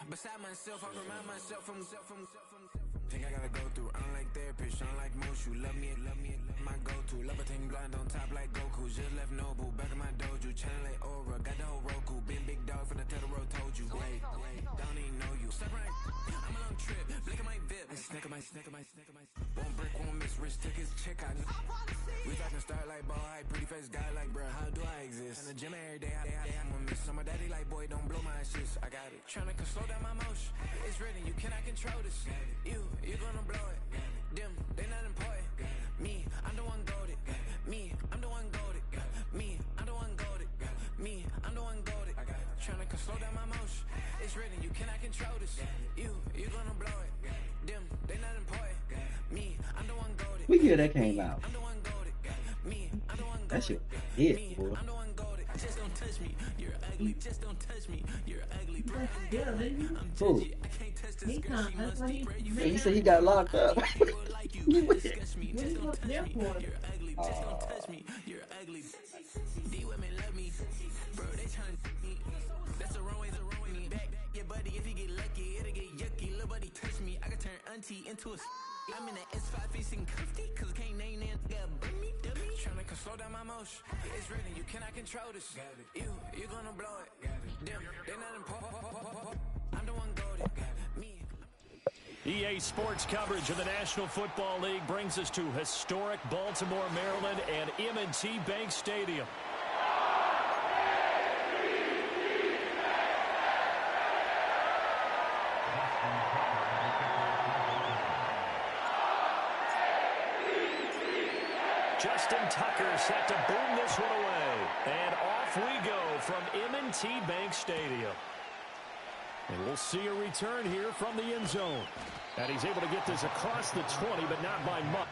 Beside myself, I remind myself from think I gotta go through. I don't like therapists, I don't like Mushu. Love me, my go-to. Love a thing blind on top like Goku. Just left Nobu, back in my dojo. Channel like Aura, got the whole Roku. Been big dog from the Totoro told you. Wait, don't even know you. Step right, I'm a long trip. Look at my VIP. I snicker my. One brick, one miss. Rich took his chick, I know. We talking start like ball high, pretty face guy like bruh. How do I exist? In the gym every day, I'm a miss. So my daddy like, boy, don't blow my shit. I got it. Tryna slow down my motion. It's written, you cannot control this. You gonna blow it. Them, they not important. Me, I'm the one goaded. Me, I'm the one goaded. Me, I'm the one goaded. Me, I'm the one goaded. Tryna slow down my motion. It's written, you cannot control this. You gonna blow it. Them, they not important. Me, I'm the one goaded. What year that came out? I'm the one goaded. Me, I'm the one goaded. That shit hit, boy. I'm the one goaded. Just don't touch me. You're ugly. Just don't touch me. You're ugly. I'm judgy. I can't touch this girl. She must be Yeah, he said he got locked up. like you. Disgust me. Just don't touch me. You're ugly. Just don't touch me. You're ugly. D women love me. Bro, they trying to me. That's the wrong way me. Back your buddy. If he get lucky, it'll get yucky. Little buddy touch me. I can turn auntie into a I'm in the S5 facing comfy, cause can't name that me, dummy. Tryna slow down my motion. It's written, you cannot control this. You gonna blow it. Them, they not important. I'm the one goaded. Me. EA Sports coverage of the National Football League brings us to historic Baltimore, Maryland, and M&T Bank Stadium. Justin Tucker set to boom this one away. And off we go from M&T Bank Stadium. And we'll see a return here from the end zone. And he's able to get this across the 20, but not by much.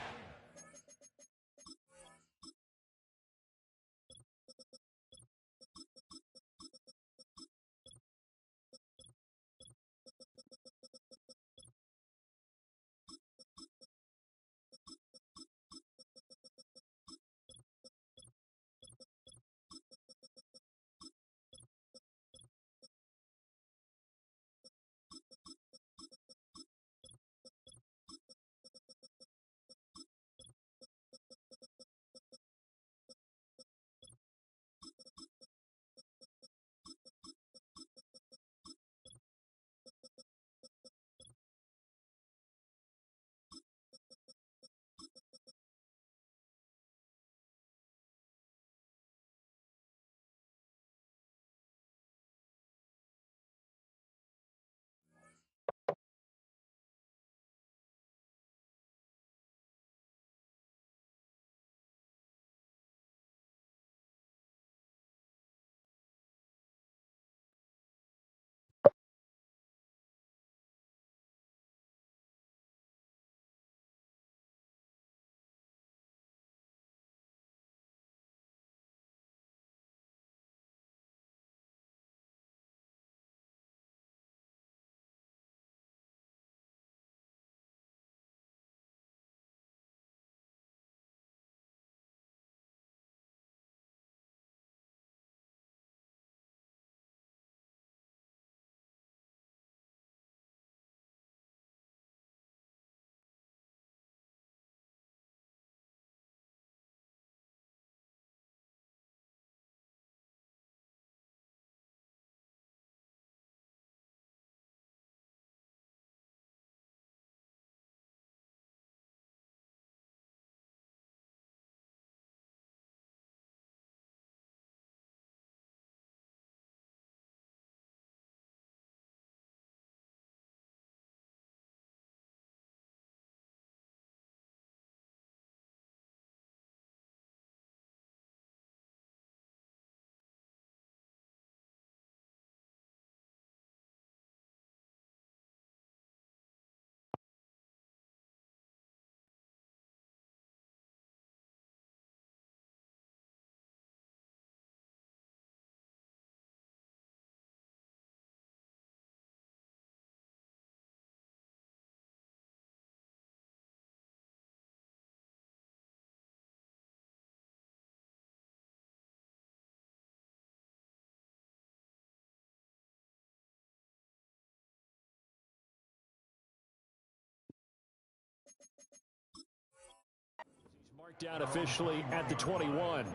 Marked out officially at the 21.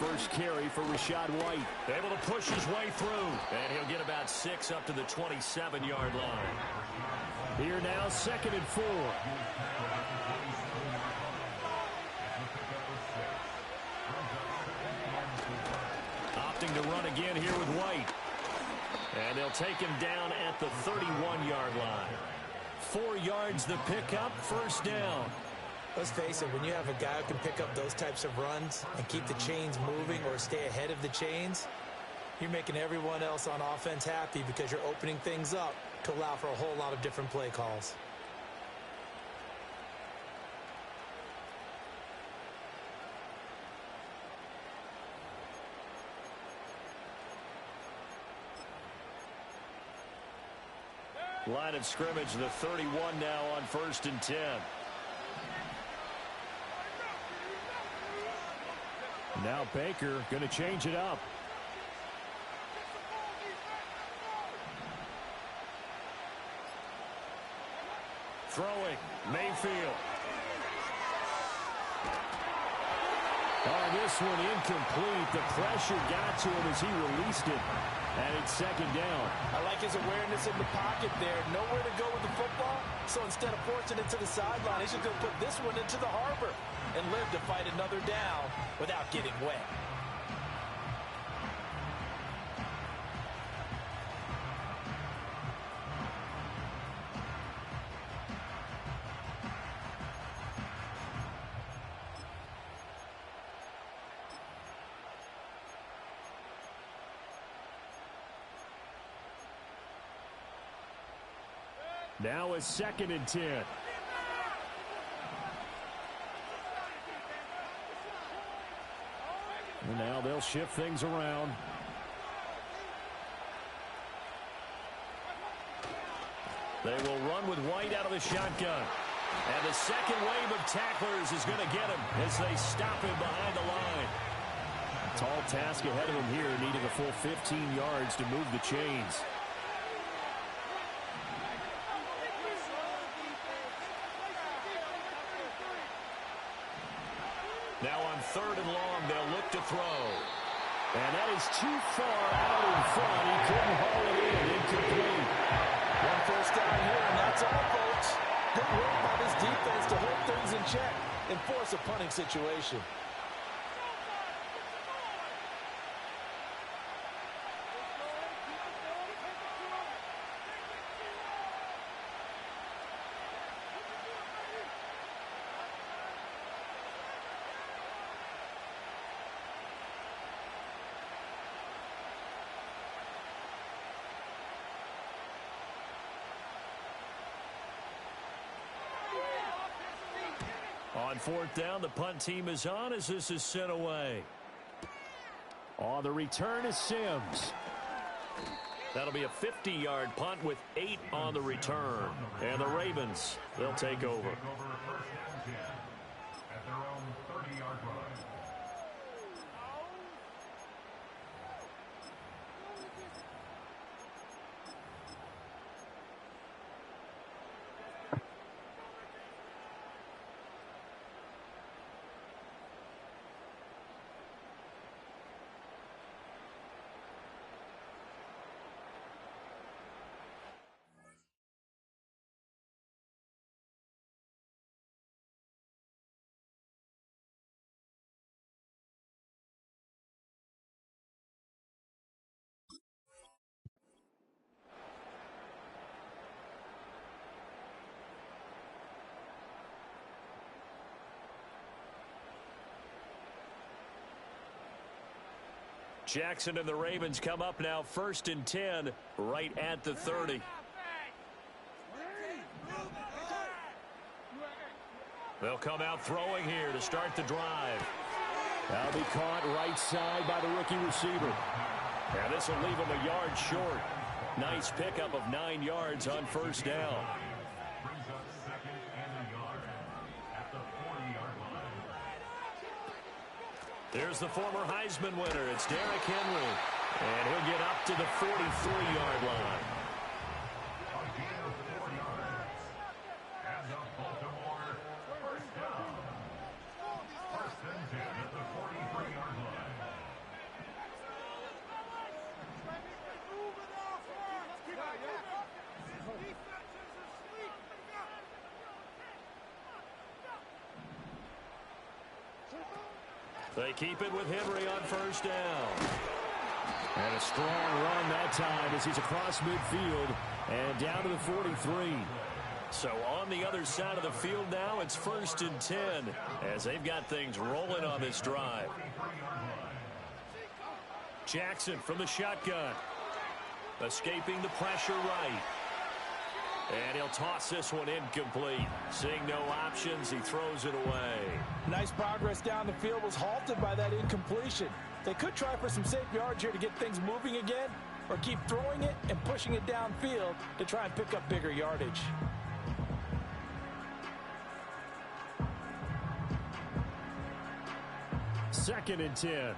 First carry for Rachaad White. Able to push his way through. And he'll get about 6 up to the 27-yard line. Here now, 2nd and 4. Opting to run again here with White. And they'll take him down at the 31-yard line. 4 yards the pickup, 1st down. Let's face it, when you have a guy who can pick up those types of runs and keep the chains moving or stay ahead of the chains, you're making everyone else on offense happy because you're opening things up to allow for a whole lot of different play calls. Line of scrimmage, the 31 now on 1st and 10. Now Baker going to change it up. Throwing, Mayfield. On this one, incomplete. The pressure got to him as he released it. And it's 2nd down. I like his awareness in the pocket there. Nowhere to go with the football. So instead of forcing it to the sideline, he's just going to put this one into the harbor and live to fight another down without getting wet. Now it's 2nd and 10. And now they'll shift things around. They will run with White out of the shotgun. And the second wave of tacklers is going to get him as they stop him behind the line. Tall task ahead of him here, needing a full 15 yards to move the chains. Now on 3rd and long, they'll look to throw. And that is too far out in front. He couldn't haul it in. Incomplete. 1 first down here, and that's all, folks. Good work by this defense to hold things in check and force a punting situation. On 4th down, the punt team is on as this is sent away. On the return is Sims. That'll be a 50-yard punt with 8 on the return. And the Ravens, they'll take over. At their own 30-yard line. Jackson and the Ravens come up now 1st and 10 right at the 30. They'll come out throwing here to start the drive. That'll be caught right side by the rookie receiver. And this will leave him a yard short. Nice pickup of 9 yards on first down. Brings up 2nd and a yard at the 40-yard line. There's the former Heisman winner. It's Derrick Henry. And he'll get up to the 43-yard line. A gain of 4 yards. And the Baltimore first down. 1st and 10 at the 43-yard line. They keep it with Henry on first down. And a strong run that time as he's across midfield and down to the 43. So on the other side of the field now, it's 1st and 10 as they've got things rolling on this drive. Jackson from the shotgun. Escaping the pressure right. And he'll toss this one incomplete. Seeing no options, he throws it away. Nice progress down the field was halted by that incompletion. They could try for some safe yards here to get things moving again, or keep throwing it and pushing it downfield to try and pick up bigger yardage. Second and 10.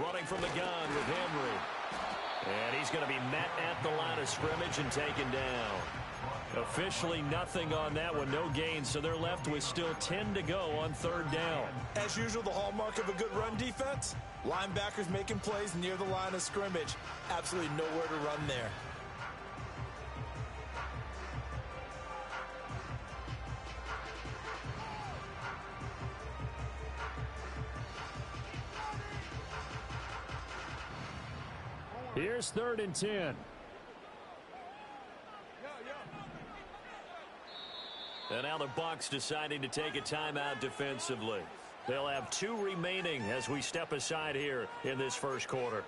Running from the gun with Henry. And he's going to be met at the line of scrimmage and taken down. Officially nothing on that one, no gain, so they're left with still 10 to go on 3rd down. As usual, the hallmark of a good run defense, linebackers making plays near the line of scrimmage. Absolutely nowhere to run there. Here's 3rd and 10. And now the Bucs deciding to take a timeout defensively. They'll have 2 remaining as we step aside here in this first quarter.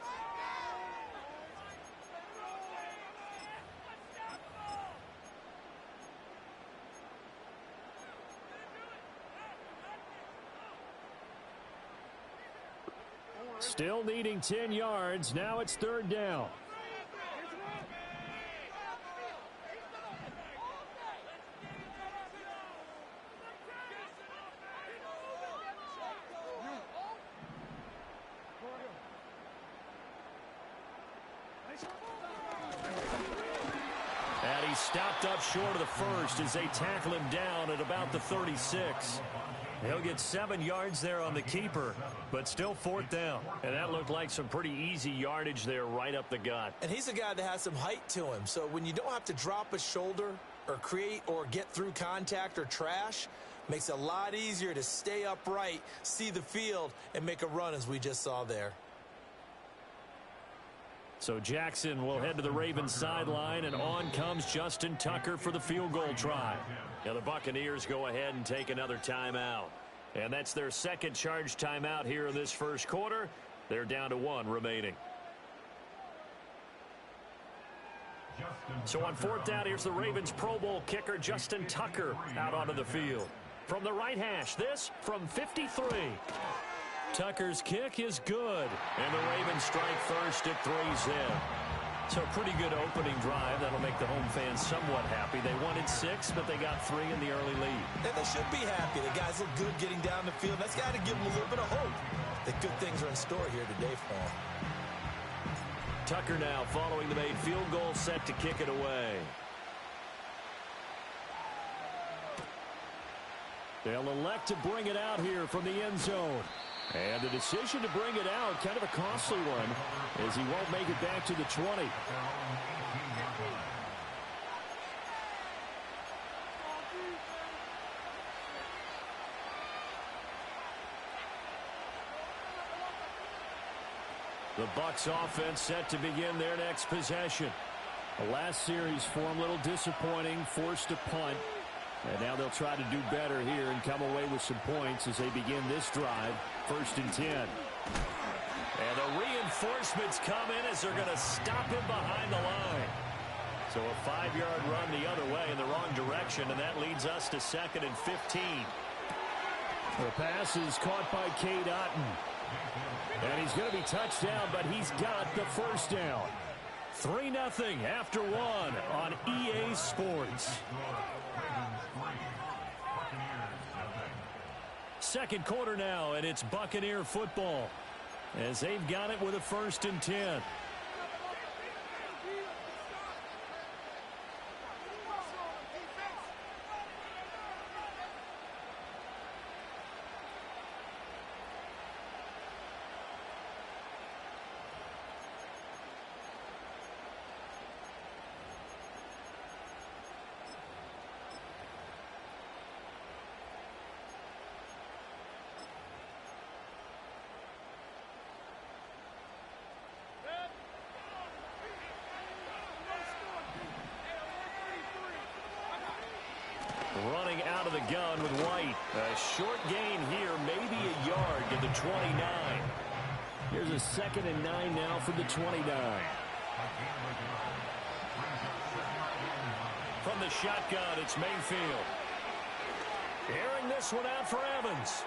Still needing 10 yards. Now it's 3rd down. And he's stopped up short of the first as they tackle him down at about the 36. He'll get 7 yards there on the keeper, but still 4th down. And that looked like some pretty easy yardage there right up the gut. And he's a guy that has some height to him, so when you don't have to drop a shoulder or create or get through contact or trash, makes it a lot easier to stay upright, see the field, and make a run as we just saw there. So Jackson will head to the Ravens sideline, and on comes Justin Tucker for the field goal try. Now the Buccaneers go ahead and take another timeout. And that's their second charge timeout here in this first quarter. They're down to 1 remaining. So on 4th down, here's the Ravens Pro Bowl kicker Justin Tucker out onto the field. From the right hash, this from 53. Tucker's kick is good, and the Ravens strike first at 3-zip. So pretty good opening drive. That'll make the home fans somewhat happy. They wanted 6, but they got 3 in the early lead. And they should be happy. The guys look good getting down the field. That's got to give them a little bit of hope that good things are in store here today for them. Tucker now following the made field goal, set to kick it away. They'll elect to bring it out here from the end zone. And the decision to bring it out, kind of a costly one, as he won't make it back to the 20. The Bucs offense set to begin their next possession. The last series for them a little disappointing, forced a punt. And now they'll try to do better here and come away with some points as they begin this drive. 1st and 10. And a reinforcements come in as they're going to stop him behind the line. So a 5-yard run the other way in the wrong direction, and that leads us to 2nd and 15. The pass is caught by Cade Otton. And he's going to be touched down, but he's got the first down. 3-0 after 1 on EA Sports. Second quarter now, and it's Buccaneer football as they've got it with a 1st and 10. Running out of the gun with White. A short gain here, maybe a yard to the 29. Here's a 2nd and 9 now from the 29. From the shotgun, it's Mayfield. Airing this one out for Evans.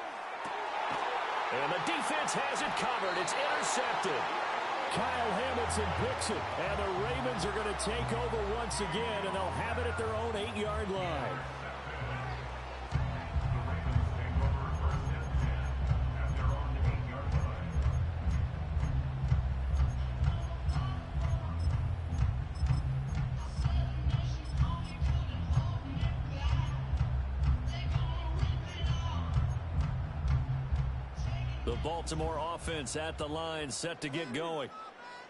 And the defense has it covered. It's intercepted. Kyle Hamilton picks it. And the Ravens are going to take over once again, and they'll have it at their own 8-yard line. The Baltimore offense at the line, set to get going.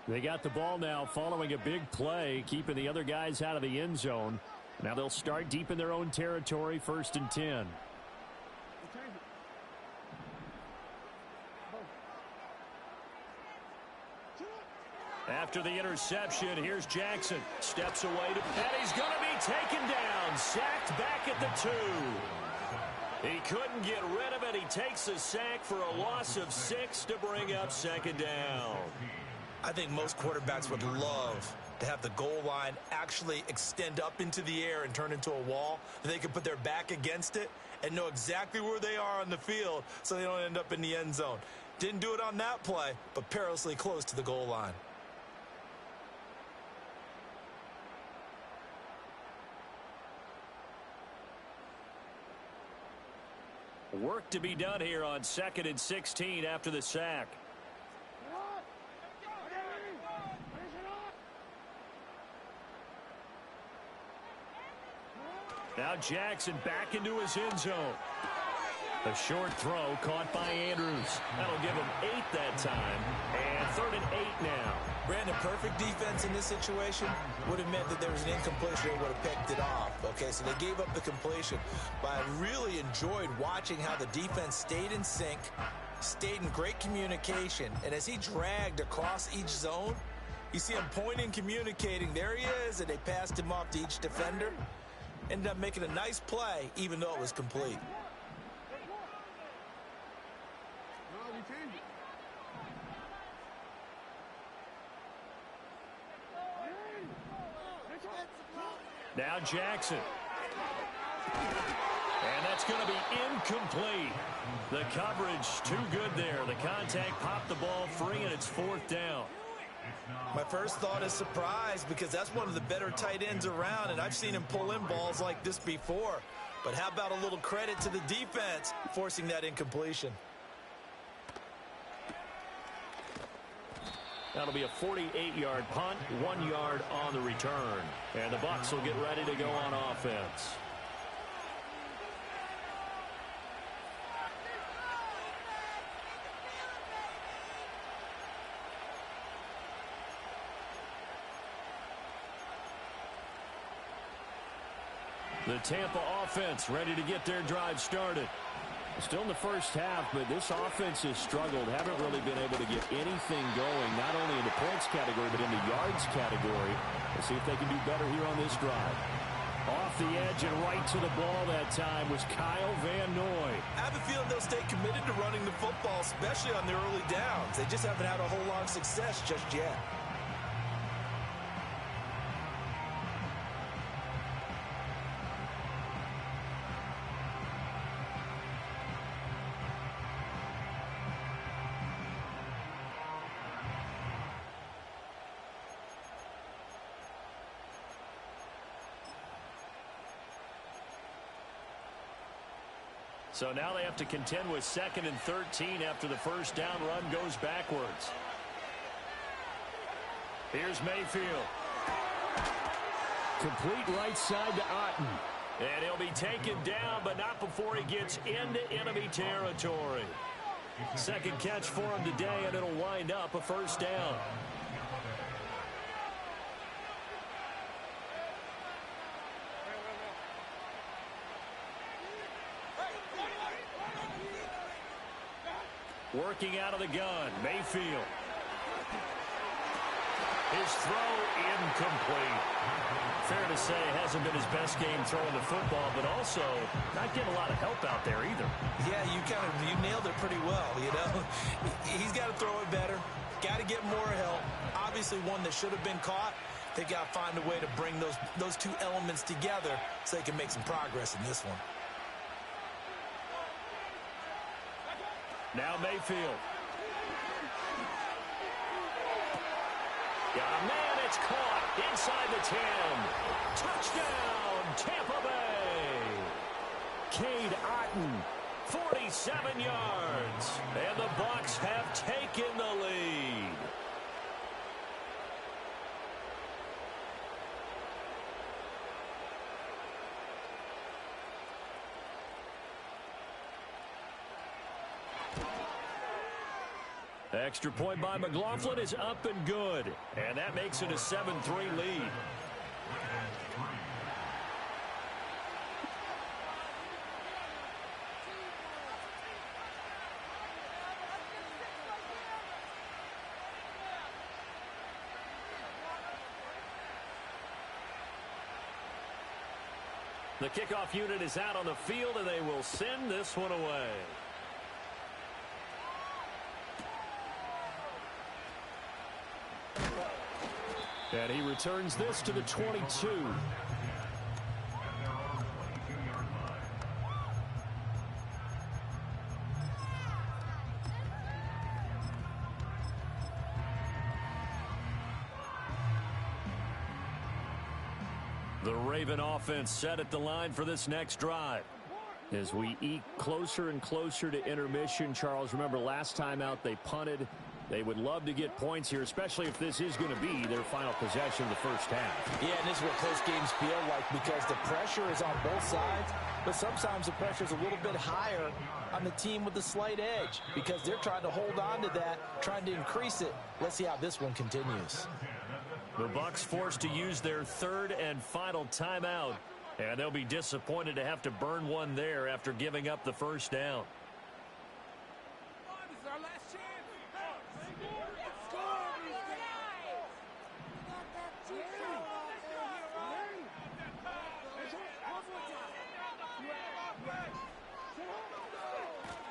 They got the ball now following a big play, keeping the other guys out of the end zone. Now they'll start deep in their own territory, 1st and 10. After the interception, here's Jackson. Steps away, and he's going to be taken down. Sacked back at the 2. He couldn't get rid of it. He takes a sack for a loss of 6 to bring up 2nd down. I think most quarterbacks would love to have the goal line actually extend up into the air and turn into a wall. They can put their back against it and know exactly where they are on the field so they don't end up in the end zone. Didn't do it on that play, but perilously close to the goal line. Work to be done here on 2nd and 16 after the sack. Now Jackson back into his end zone. A short throw caught by Andrews. That'll give him 8 that time. And 3rd and 8 now. Brandon, perfect defense in this situation would have meant that there was an incompletion. They would have picked it off. Okay, so they gave up the completion. But I really enjoyed watching how the defense stayed in sync, stayed in great communication. And as he dragged across each zone, you see him pointing, communicating. There he is, and they passed him off to each defender. Ended up making a nice play, even though it was complete. Now Jackson. And that's going to be incomplete. The coverage too good there. The contact popped the ball free, and it's 4th down. My first thought is surprise, because that's one of the better tight ends around, and I've seen him pull in balls like this before. But how about a little credit to the defense forcing that incompletion? That'll be a 48-yard punt, 1 yard on the return. And the Bucs will get ready to go on offense. The Tampa offense ready to get their drive started. Still in the first half, but this offense has struggled. Haven't really been able to get anything going, not only in the points category, but in the yards category. Let's see if they can do better here on this drive. Off the edge and right to the ball that time was Kyle Van Noy. I have a feeling they'll stay committed to running the football, especially on their early downs. They just haven't had a whole lot of success just yet. So now they have to contend with 2nd and 13 after the first down run goes backwards. Here's Mayfield. Complete right side to Otten. And he'll be taken down, but not before he gets into enemy territory. Second catch for him today, and it'll wind up a first down. Working out of the gun, Mayfield. His throw incomplete. Fair to say, hasn't been his best game throwing the football, but also not getting a lot of help out there either. Yeah, you nailed it pretty well, you know. He's got to throw it better. Got to get more help. Obviously one that should have been caught. They got to find a way to bring those two elements together so they can make some progress in this one. Now Mayfield. Got a man, it's caught inside the 10. Touchdown, Tampa Bay. Cade Otten, 47 yards. And the Bucs have taken the lead. Extra point by McLaughlin is up and good. And that makes it a 7-3 lead. The kickoff unit is out on the field, and they will send this one away. And he returns this to the 22. The Raven offense set at the line for this next drive. As we eke closer and closer to intermission, Charles, remember last time out they punted. They would love to get points here, especially if this is going to be their final possession of the first half. Yeah, and this is what close games feel like because the pressure is on both sides, but sometimes the pressure is a little bit higher on the team with the slight edge because they're trying to hold on to that, trying to increase it. Let's see how this one continues. The Bucs forced to use their third and final timeout, and they'll be disappointed to have to burn one there after giving up the first down.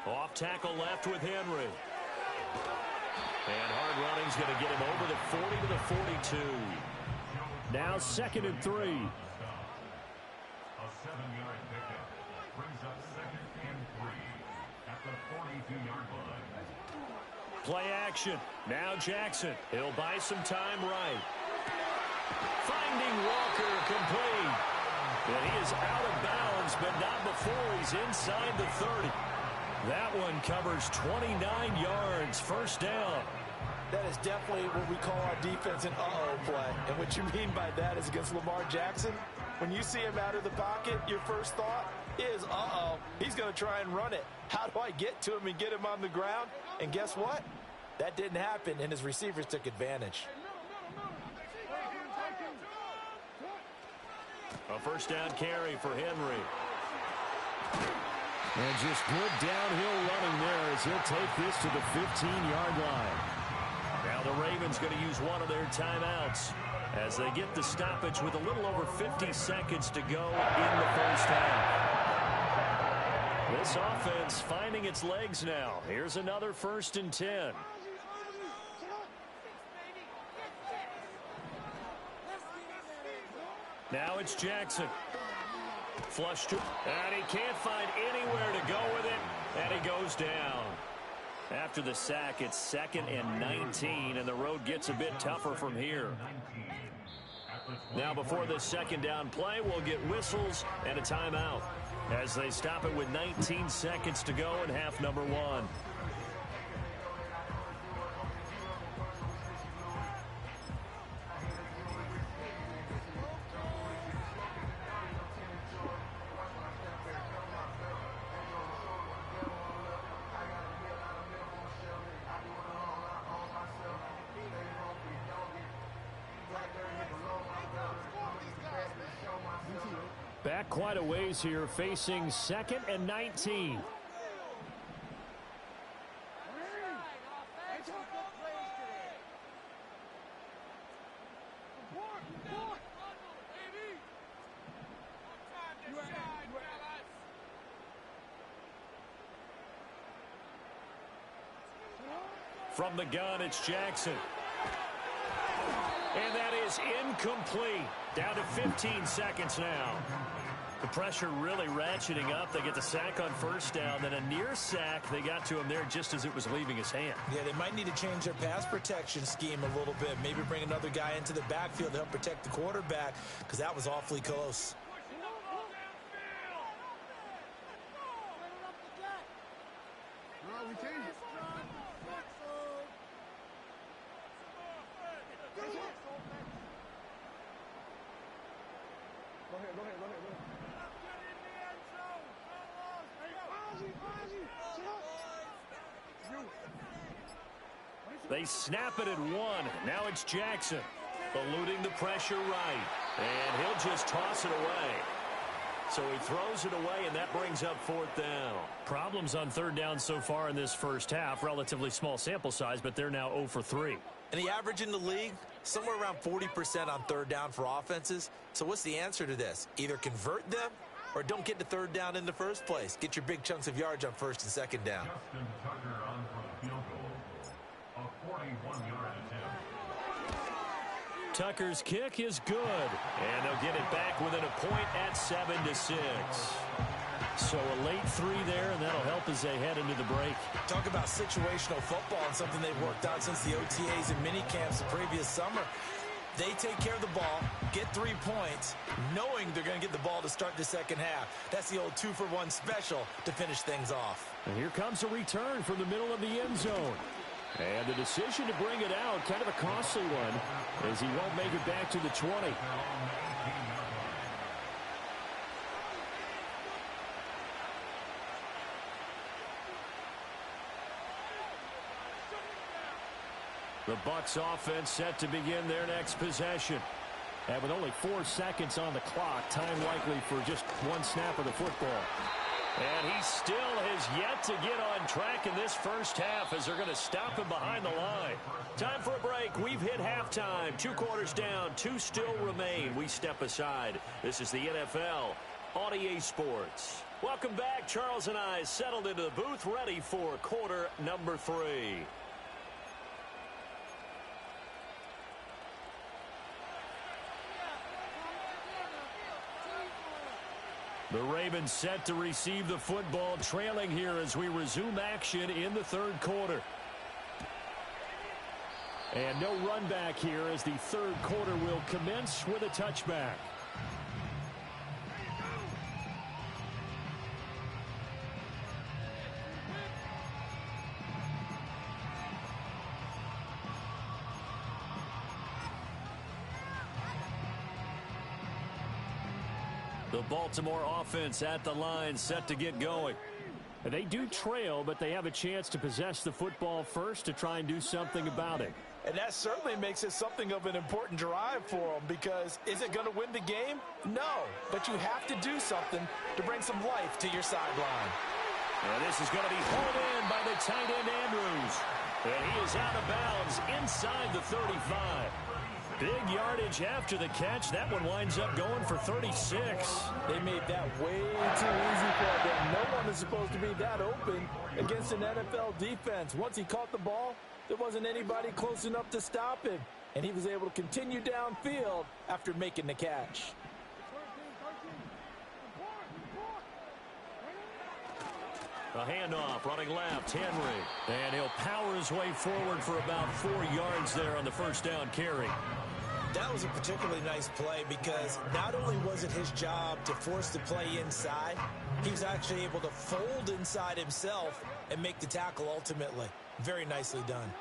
Off tackle left with Henry. And hard running's going to get him over the 40 to the 42. Now 2nd and 3. A 7-yard pickup brings up 2nd and 3 at the 42-yard line. Play action. Now Jackson. He'll buy some time right. Finding Walker complete. And he is out of bounds, but not before he's inside the 30. That one covers 29 yards. First down. That is definitely what we call our defense an uh-oh play. And what you mean by that is against Lamar Jackson. When you see him out of the pocket, your first thought is, uh-oh, he's going to try and run it. How do I get to him and get him on the ground? And guess what? That didn't happen, and his receivers took advantage. A first down carry for Henry. And just good downhill running there as he'll take this to the 15-yard line. Now the Ravens going to use one of their timeouts as they get the stoppage with a little over 50 seconds to go in the first half. This offense finding its legs now. Here's another 1st and 10. Now it's Jackson. Flush to, and he can't find anywhere to go with it, and he goes down. After the sack, it's 2nd and 19, and the road gets a bit tougher from here. Now before this 2nd down play, we'll get whistles and a timeout as they stop it with 19 seconds to go in half number 1. Back quite a ways here, facing 2nd and 19. From the gun, it's Jackson. And that is incomplete. Down to 15 seconds now. The pressure really ratcheting up. They get the sack on 1st down. Then a near sack. They got to him there just as it was leaving his hand. Yeah, they might need to change their pass protection scheme a little bit. Maybe bring another guy into the backfield to help protect the quarterback, because that was awfully close. They snap it at 1. Now it's Jackson, eluding the pressure right. And he'll just toss it away. So he throws it away, and that brings up 4th down. Problems on 3rd down so far in this first half. Relatively small sample size, but they're now 0 for 3. And the average in the league, somewhere around 40% on 3rd down for offenses. So what's the answer to this? Either convert them or don't get to 3rd down in the first place. Get your big chunks of yards on 1st and 2nd down. Justin Tucker on for the field goal. A 41-yard attempt. Tucker's kick is good. And they'll get it back within a point at 7-6. So a late 3 there, and that'll help as they head into the break. Talk about situational football and something they've worked out since the OTAs and mini camps the previous summer. They take care of the ball, get 3 points, knowing they're going to get the ball to start the 2nd half. That's the old 2-for-1 special to finish things off. And here comes a return from the middle of the end zone. And the decision to bring it out, kind of a costly one, as he won't make it back to the 20. The Bucs offense set to begin their next possession. And with only 4 seconds on the clock, time likely for just 1 snap of the football. And he still has yet to get on track in this first half as they're going to stop him behind the line. Time for a break. We've hit halftime. 2 quarters down. 2 still remain. We step aside. This is the NFL on EA Sports. Welcome back. Charles and I settled into the booth ready for quarter number 3. The Ravens set to receive the football, trailing here as we resume action in the 3rd quarter. And no run back here as the 3rd quarter will commence with a touchback. The Baltimore offense at the line, set to get going. They do trail, but they have a chance to possess the football first to try and do something about it. And that certainly makes it something of an important drive for them, because is it going to win the game? No, but you have to do something to bring some life to your sideline. And this is going to be hauled in by the tight end Andrews. And he is out of bounds inside the 35. Big yardage after the catch. That one winds up going for 36. They made that way too easy for them. No one is supposed to be that open against an NFL defense. Once he caught the ball, there wasn't anybody close enough to stop him. And he was able to continue downfield after making the catch. A handoff, running left, Henry. And he'll power his way forward for about 4 yards there on the first down carry. That was a particularly nice play because not only was it his job to force the play inside, he was actually able to fold inside himself and make the tackle ultimately. Very nicely done.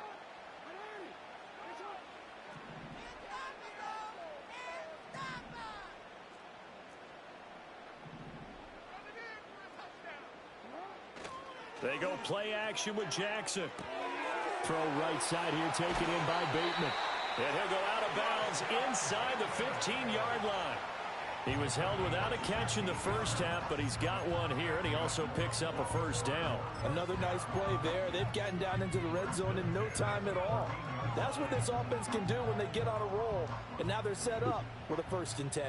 They go play action with Jackson. Throw right side here taken in by Bateman. And he'll go out of bounds inside the 15-yard line. He was held without a catch in the first half, but he's got one here, and he also picks up a first down. Another nice play there. They've gotten down into the red zone in no time at all. That's what this offense can do when they get on a roll. And now they're set up with a 1st and 10.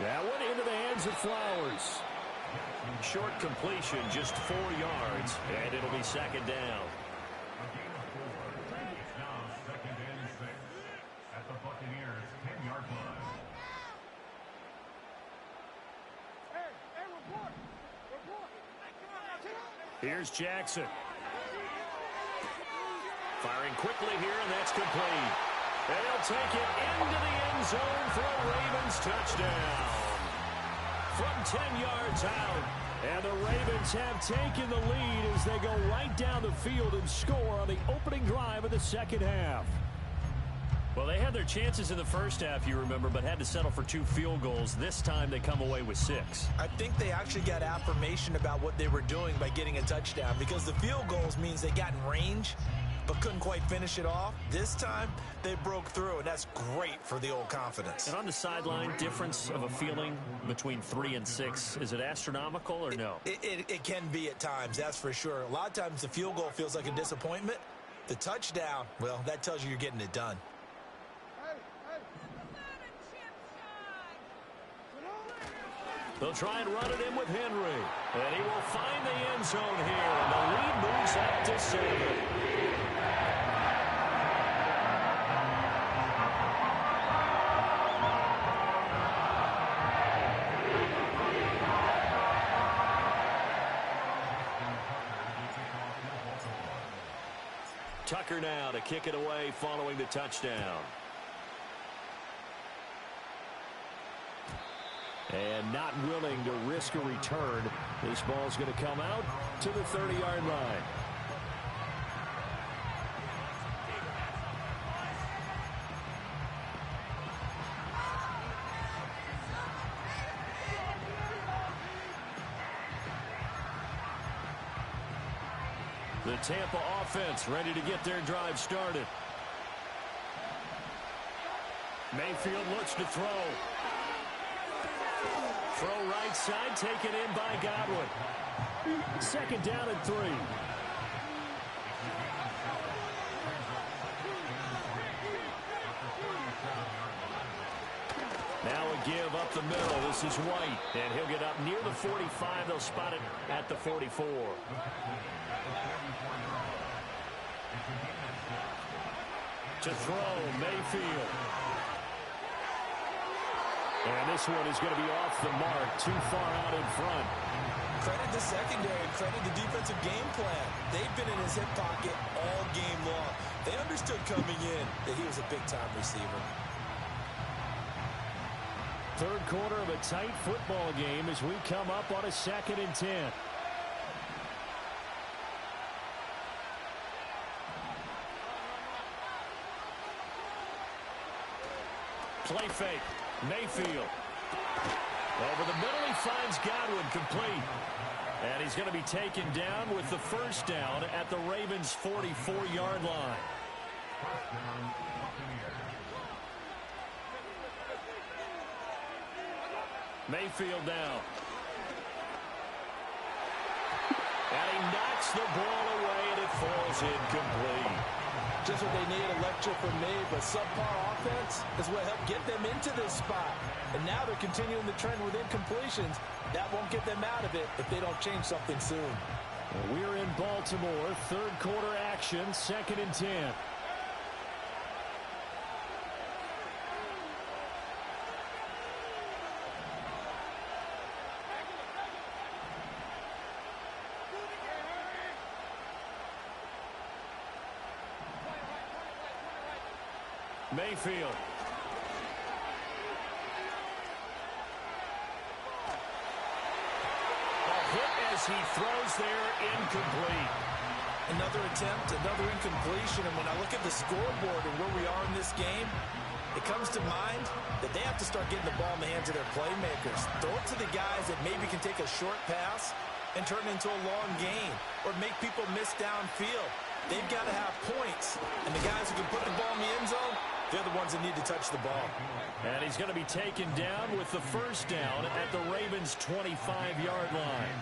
That one into the hands of Flowers. Short completion, just 4 yards, and it'll be second down. It's now 2nd and 6 at the Buccaneers' 10-yard line. Here's Jackson. Firing quickly here, and that's complete. And he'll take it into the end zone for a Ravens touchdown. From 10 yards out. And the Ravens have taken the lead as they go right down the field and score on the opening drive of the second half. Well, they had their chances in the first half, you remember, but had to settle for 2 field goals. This time they come away with 6. I think they actually got affirmation about what they were doing by getting a touchdown because the field goals means they got in range but couldn't quite finish it off. This time, they broke through, and that's great for the old confidence. And on the sideline, difference of a feeling between 3 and 6, is it astronomical or no? It can be at times, that's for sure. A lot of times the field goal feels like a disappointment. The touchdown, well, that tells you you're getting it done. They'll try and run it in with Henry. And he will find the end zone here. And the lead moves up to 7. Tucker now to kick it away following the touchdown. And not willing to risk a return. This ball's going to come out to the 30-yard line. The Tampa offense ready to get their drive started. Mayfield looks to throw. Throw right side, taken in by Godwin. 2nd down and 3. Now a give up the middle. This is White, and he'll get up near the 45. They'll spot it at the 44. To throw, Mayfield. And this one is going to be off the mark, too far out in front. Credit the secondary, credit the defensive game plan. They've been in his hip pocket all game long. They understood coming in that he was a big-time receiver. Third quarter of a tight football game as we come up on a 2nd and 10. Play fake. Mayfield. Over the middle, he finds Godwin complete. And he's he's going to be taken down with the first down at the Ravens' 44-yard line. First down, Buccaneers. Mayfield now. And he knocks the ball away, and it falls incomplete. Just what they need, a lecture from me, but subpar offense is what helped get them into this spot. And now they're continuing the trend with incompletions. That won't get them out of it if they don't change something soon. Well, we're in Baltimore, third quarter action, 2nd and 10. Mayfield. A hit as he throws there, incomplete. Another attempt, another incompletion, and when I look at the scoreboard and where we are in this game, it comes to mind that they have to start getting the ball in the hands of their playmakers. Throw it to the guys that maybe can take a short pass and turn it into a long gain or make people miss downfield. They've got to have points, and the guys who can put the ball in the end zone, they're the ones that need to touch the ball. And he's going to be taken down with the first down at the Ravens' 25-yard line.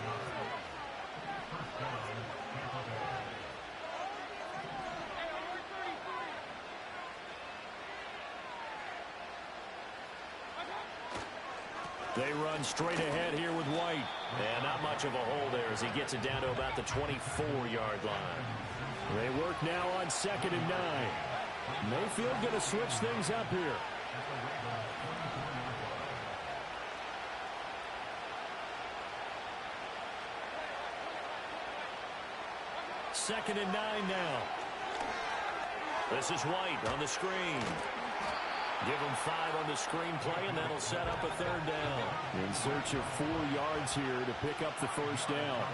They run straight ahead here with White. And not much of a hole there as he gets it down to about the 24-yard line. They work now on 2nd and 9. Mayfield going to switch things up here. Second and 9 now. This is White on the screen. Give him 5 on the screenplay, and that'll set up a third down. In search of 4 yards here to pick up the first down.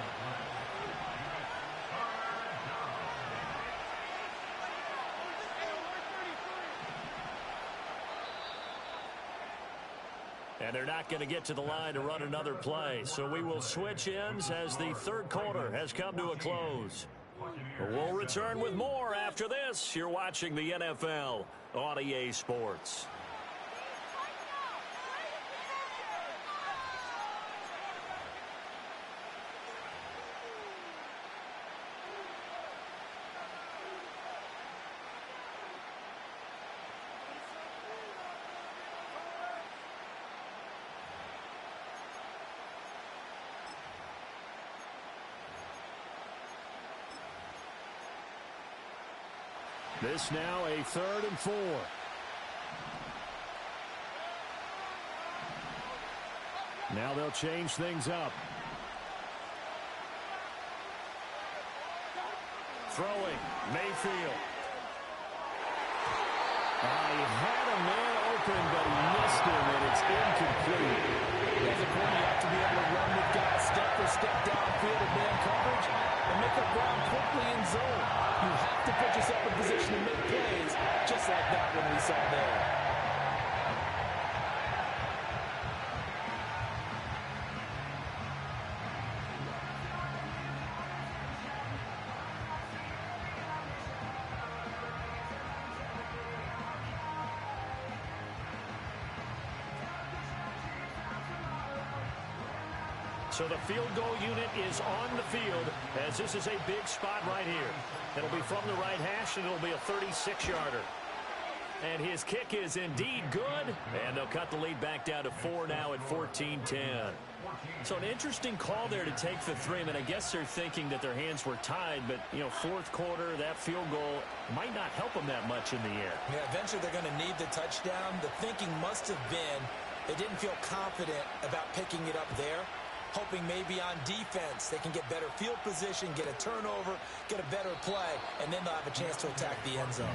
And they're not going to get to the line to run another play. So we will switch ends as the third quarter has come to a close. We'll return with more after this. You're watching the NFL on EA Sports. This now a 3rd and 4. Now they'll change things up. Throwing, Mayfield. He had a man open, but he missed him, and it's incomplete. As a corner, you have to be able to run with guys step for step downfield in man coverage and make up ground quickly in zone. You have to put yourself in position to make plays, just like that one we saw there. So the field goal unit is on the field as this is a big spot right here. It'll be from the right hash, and it'll be a 36-yarder. And his kick is indeed good, and they'll cut the lead back down to 4 now at 14-10. So an interesting call there to take the 3. I mean, I guess they're thinking that their hands were tied, but, you know, fourth quarter, that field goal might not help them that much in the air. Yeah, eventually they're going to need the touchdown. The thinking must have been they didn't feel confident about picking it up there, hoping maybe on defense they can get better field position, get a turnover, get a better play, and then they'll have a chance to attack the end zone.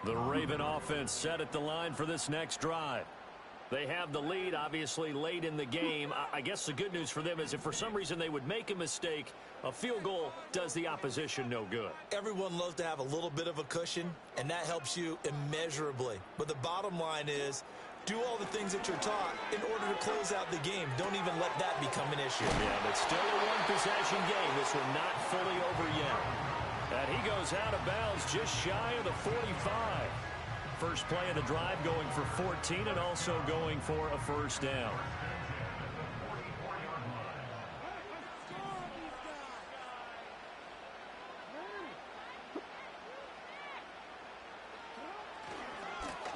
The Raven offense set at the line for this next drive. They have the lead, obviously, late in the game. I guess the good news for them is if for some reason they would make a mistake, a field goal does the opposition no good. Everyone loves to have a little bit of a cushion, and that helps you immeasurably. But the bottom line is, do all the things that you're taught in order to close out the game. Don't even let that become an issue. Yeah, but still a one-possession game. This one not fully over yet. And he goes out of bounds just shy of the 45. First play of the drive going for 14 and also going for a first down.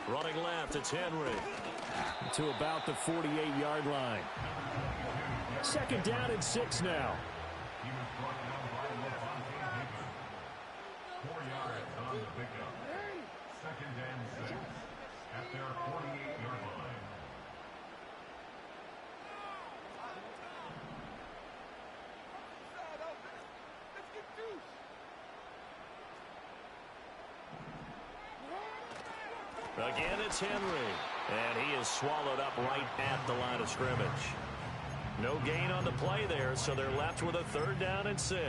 Running left, it's Henry. To about the 48-yard line. Second down and 6 now. He was brought down by Levante Davis. 4 yards on the pickup. Second and 6 at their 48-yard line. Again, it's Henry. And he is swallowed up right at the line of scrimmage. No gain on the play there, so they're left with a third down and 6.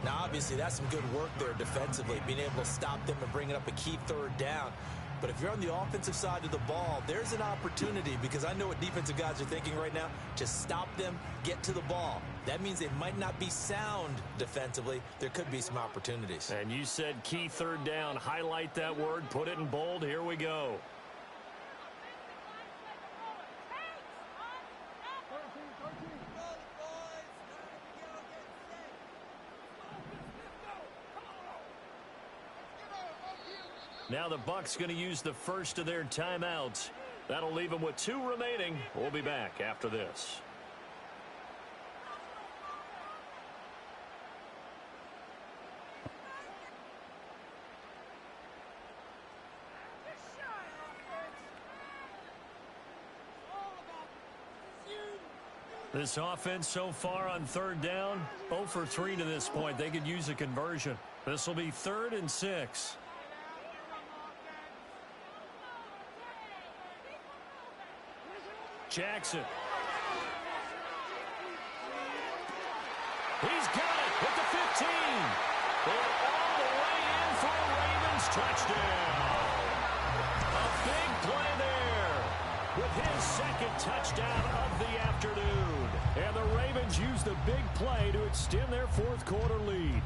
Now, obviously, that's some good work there defensively, being able to stop them and bringing up a key third down. But if you're on the offensive side of the ball, there's an opportunity, because I know what defensive guys are thinking right now. Just stop them, get to the ball. That means they might not be sound defensively. There could be some opportunities. And you said key third down. Highlight that word, put it in bold. Here we go. Now the Bucs going to use the first of their timeouts. That'll leave them with 2 remaining. We'll be back after this. This offense so far on third down, 0 for 3 to this point. They could use a conversion. This will be 3rd and 6. Jackson. He's got it at the 15. They're all the way in for a Ravens touchdown. A big play there with his second touchdown of the afternoon. And the Ravens use the big play to extend their fourth quarter lead.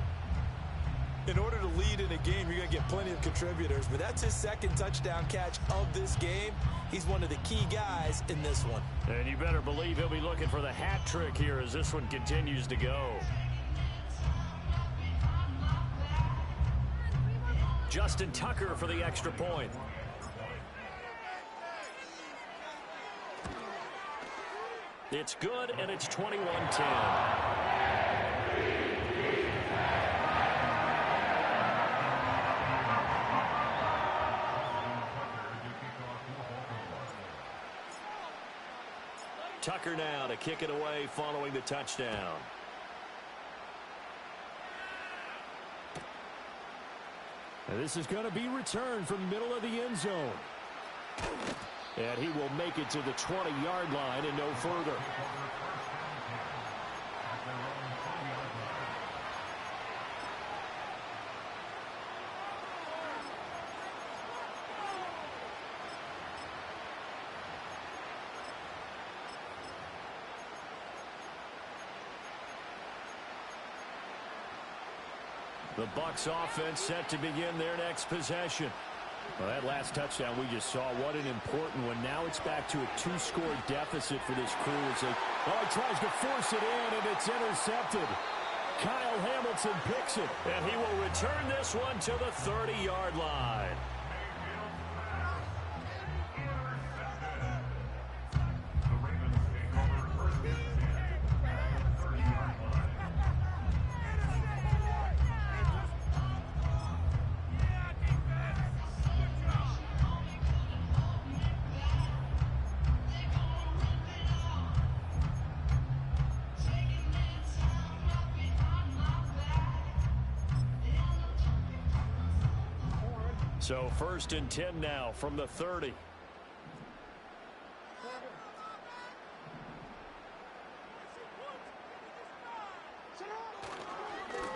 In order to lead in a game, you're going to get plenty of contributors, but that's his second touchdown catch of this game. He's one of the key guys in this one. And you better believe he'll be looking for the hat trick here as this one continues to go. Justin Tucker for the extra point. It's good, and it's 21-10. Tucker now to kick it away following the touchdown. And this is going to be returned from the middle of the end zone. And he will make it to the 20-yard line and no further. The Bucs offense set to begin their next possession. Well, that last touchdown we just saw, what an important one. Now it's back to a 2-score deficit for this crew as he tries to force it in, and it's intercepted. Kyle Hamilton picks it, and he will return this one to the 30-yard line. So 1st and 10 now from the 30.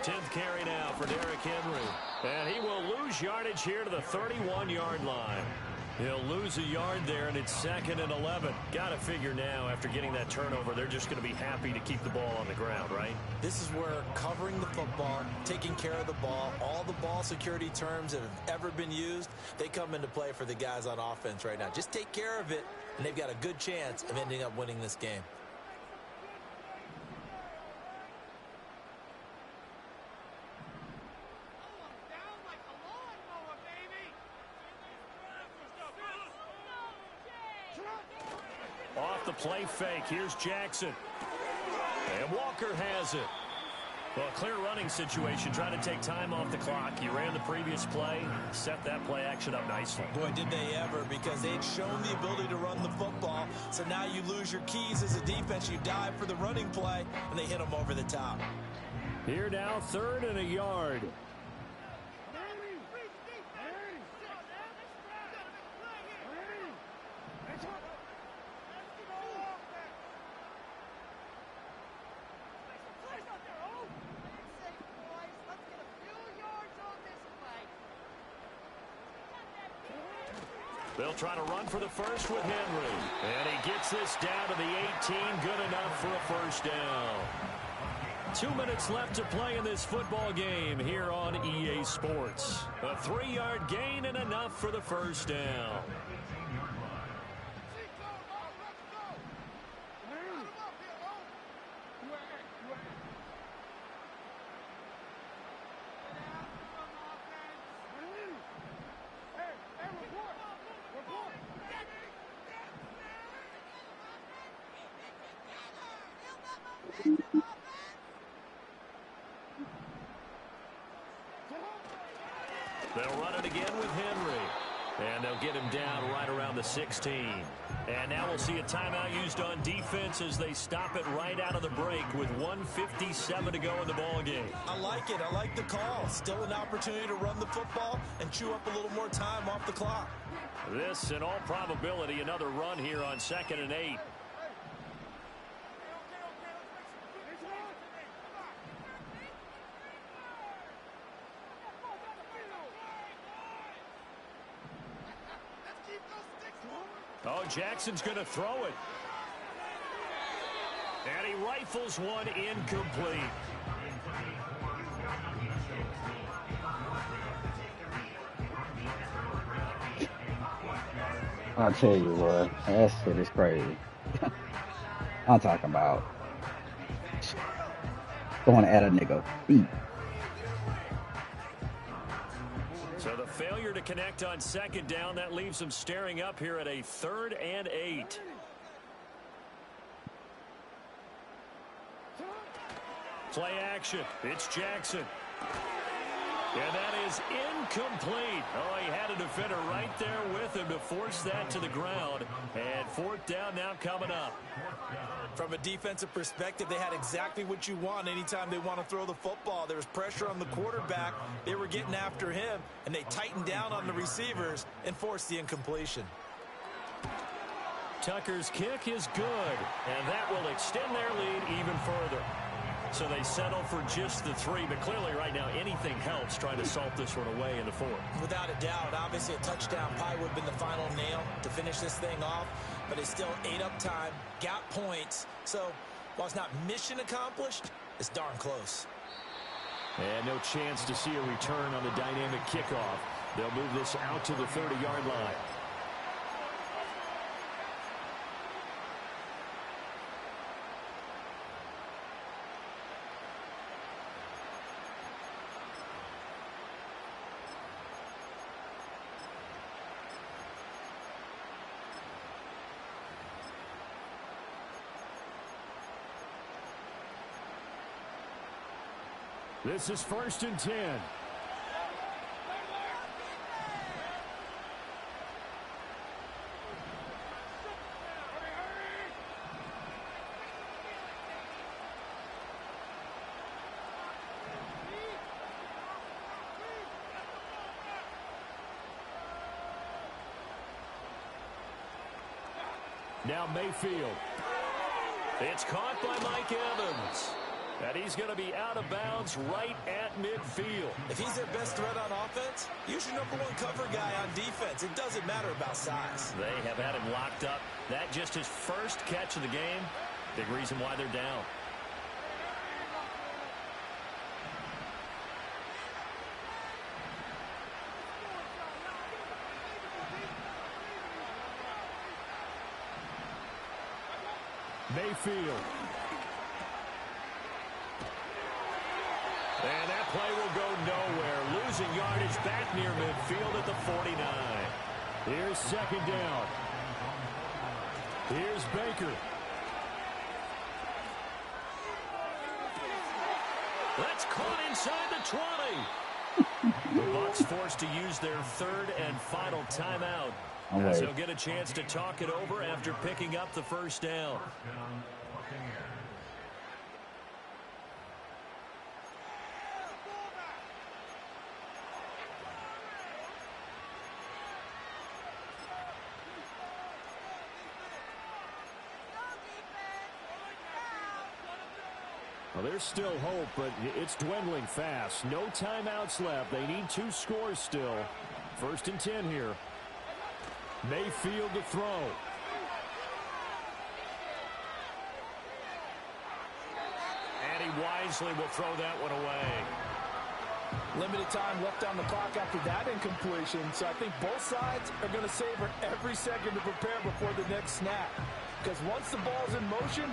10th carry now for Derrick Henry. And he will lose yardage here to the 31-yard line. He'll lose a yard there, and it's 2nd and 11. Got to figure now, after getting that turnover, they're just going to be happy to keep the ball on the ground, right? This is where covering the football, taking care of the ball, all the ball security terms that have ever been used, they come into play for the guys on offense right now. Just take care of it, and they've got a good chance of ending up winning this game. Off the play fake, here's Jackson. And Walker has it. Well, clear running situation, trying to take time off the clock. He ran the previous play, set that play action up nicely. Boy, did they ever, because they'd shown the ability to run the football. So now you lose your keys as a defense. You dive for the running play, and they hit them over the top. Here now, 3rd and a yard. They'll try to run for the first with Henry. And he gets this down to the 18. Good enough for a first down. 2 minutes left to play in this football game here on EA Sports. A 3-yard gain and enough for the first down. They'll run it again with Henry. And they'll get him down right around the 16. And now we'll see a timeout used on defense as they stop it right out of the break with 1:57 to go in the ball game. I like it. I like the call. Still an opportunity to run the football and chew up a little more time off the clock. This, in all probability, another run here on 2nd and 8. Oh, Jackson's going to throw it. And he rifles one incomplete. I'll tell you what, that shit is crazy. I'm talking about going at a nigga feet. So the failure to connect on 2nd down, that leaves them staring up here at a 3rd and 8. Play action. It's Jackson. And that is incomplete. Oh, he had a defender right there with him to force that to the ground. And 4th down now coming up. From a defensive perspective, they had exactly what you want anytime they want to throw the football. There was pressure on the quarterback. They were getting after him, and they tightened down on the receivers and forced the incompletion. Tucker's kick is good, and that will extend their lead even further. So they settle for just the 3, but clearly right now anything helps trying to salt this one away in the 4th. Without a doubt, obviously a touchdown probably would have been the final nail to finish this thing off, but it's still ate up time, got points. So while it's not mission accomplished, it's darn close. And no chance to see a return on the dynamic kickoff. They'll move this out to the 30-yard line. This is 1st and 10. Now Mayfield. It's caught by Mike Evans. And he's going to be out of bounds right at midfield. If he's their best threat on offense, use your number one cover guy on defense. It doesn't matter about size. They have had him locked up. That just his first catch of the game. Big reason why they're down. Mayfield. And that play will go nowhere. Losing yardage back near midfield at the 49. Here's second down. Here's Baker. That's caught inside the 20. The Bucs forced to use their third and final timeout. As he'll get a chance to talk it over after picking up the first down. Well, there's still hope, but it's dwindling fast. No timeouts left. They need 2 scores still. 1st and 10 here. Mayfield to throw. And he wisely will throw that one away. Limited time left on the clock after that incompletion, so I think both sides are going to savor every second to prepare before the next snap. Because once the ball's in motion,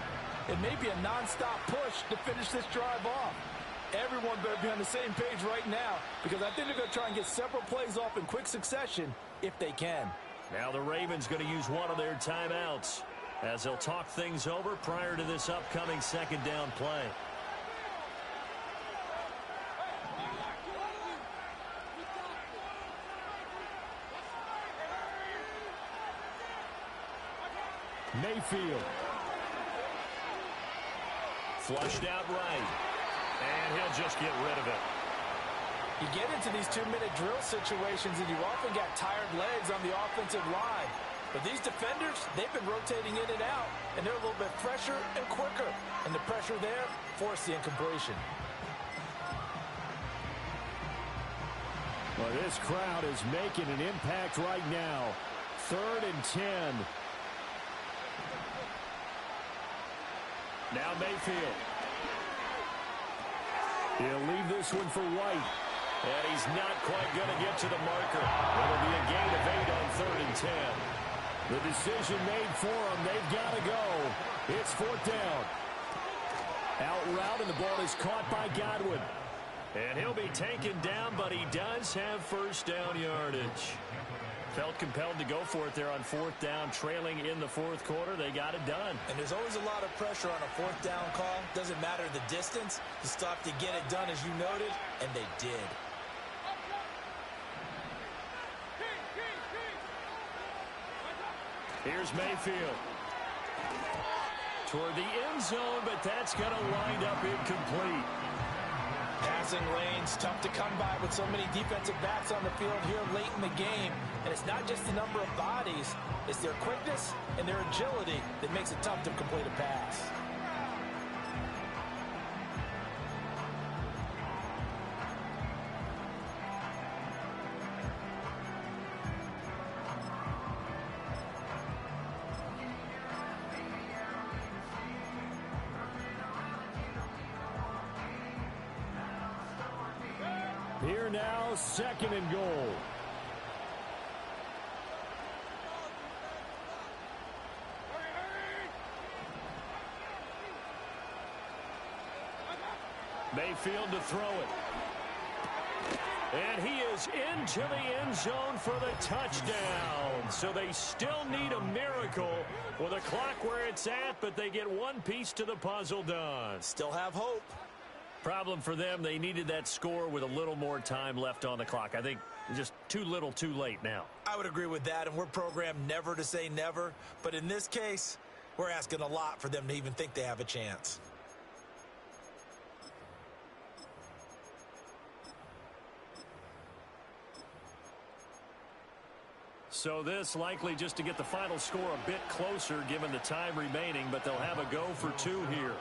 it may be a non-stop push to finish this drive off. Everyone better be on the same page right now, because I think they're going to try and get several plays off in quick succession if they can. Now the Ravens going to use one of their timeouts as they'll talk things over prior to this upcoming second down play. Mayfield. Flushed out right. And he'll just get rid of it. You get into these 2-minute drill situations and you often got tired legs on the offensive line. But these defenders, they've been rotating in and out, and they're a little bit fresher and quicker. And the pressure there forced the incompletion. Well, this crowd is making an impact right now. 3rd and 10. Now Mayfield. He'll leave this one for White. And he's not quite going to get to the marker. It'll be a gain of 8 on 3rd and 10. The decision made for them. They've got to go. It's 4th down. Out route, and the ball is caught by Godwin. And he'll be taken down, but he does have first down yardage. Felt compelled to go for it there on 4th down, trailing in the 4th quarter. They got it done. And there's always a lot of pressure on a 4th down call. Doesn't matter the distance. You still have to get it done, as you noted, and they did. Here's Mayfield. Toward the end zone, but that's going to wind up incomplete. Passing lanes, tough to come by with so many defensive backs on the field here late in the game. And it's not just the number of bodies, it's their quickness and their agility that makes it tough to complete a pass. Here now, 2nd and goal. Mayfield to throw it. And he is into the end zone for the touchdown. So they still need a miracle with a clock where it's at, but they get one piece to the puzzle done. Still have hope. Problem for them, they needed that score with a little more time left on the clock. I think just too little too late now. I would agree with that, and we're programmed never to say never. But in this case, we're asking a lot for them to even think they have a chance. So this likely just to get the final score a bit closer given the time remaining, but they'll have a go for two here.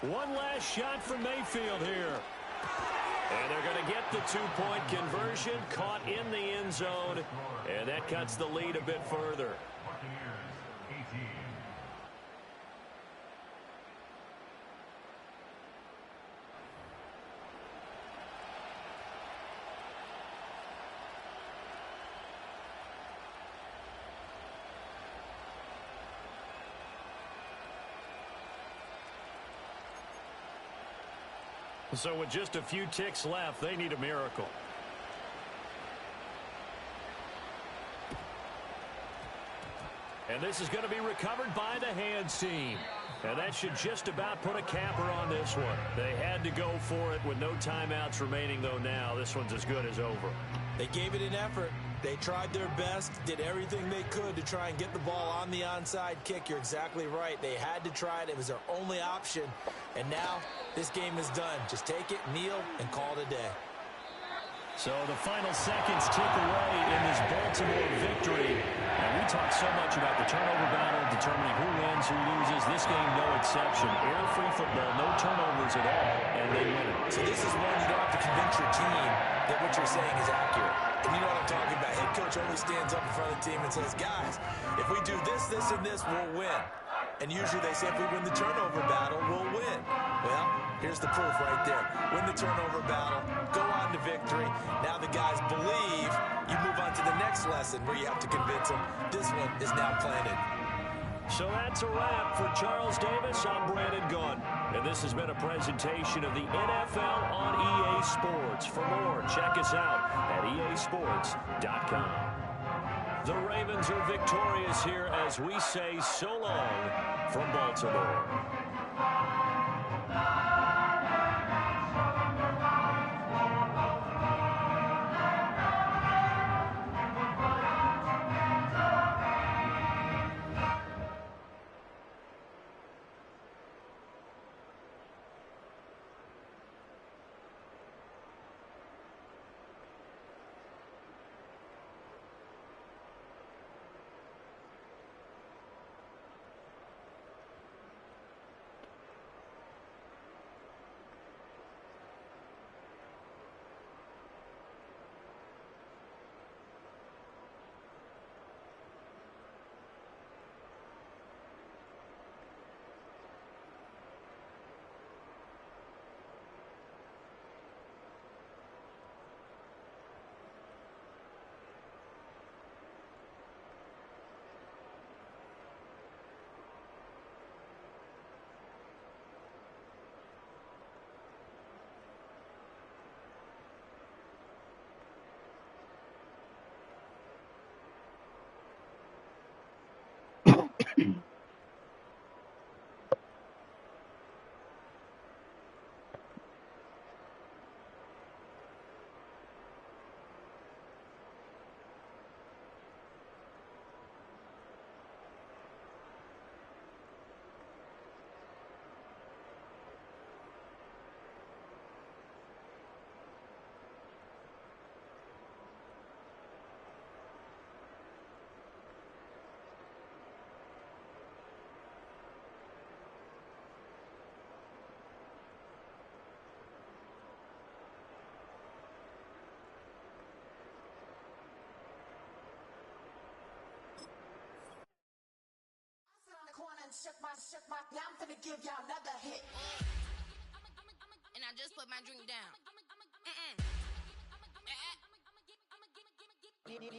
One last shot from Mayfield here. And they're going to get the two-point conversion, caught in the end zone, and that cuts the lead a bit further. So with just a few ticks left, they need a miracle. And this is going to be recovered by the hands team. And that should just about put a capper on this one. They had to go for it with no timeouts remaining, though now this one's as good as over. They gave it an effort. They tried their best, did everything they could to try and get the ball on the onside kick. You're exactly right. They had to try it. It was their only option. And now this game is done. Just take it, kneel, and call it a day. So the final seconds tick away in this Baltimore victory. And we talk so much about the turnover battle, determining who wins, who loses. This game, no exception. Air-free football, no turnovers at all, and they win it. So this is one you don't have to convince your team that what you're saying is accurate. And you know what I'm talking about. Head coach always stands up in front of the team and says, guys, if we do this, this, and this, we'll win. And usually they say if we win the turnover battle, we'll win. Well, here's the proof right there. Win the turnover battle, go on to victory. Now the guys believe. You move on to the next lesson where you have to convince them. This one is now planted. So that's a wrap for Charles Davis. I'm Brandon Gunn. And this has been a presentation of the NFL on EA Sports. For more, check us out at easports.com. The Ravens are victorious here as we say so long from Baltimore. Shook my, now I'm finna give y'all another hit. And I just put my drink down.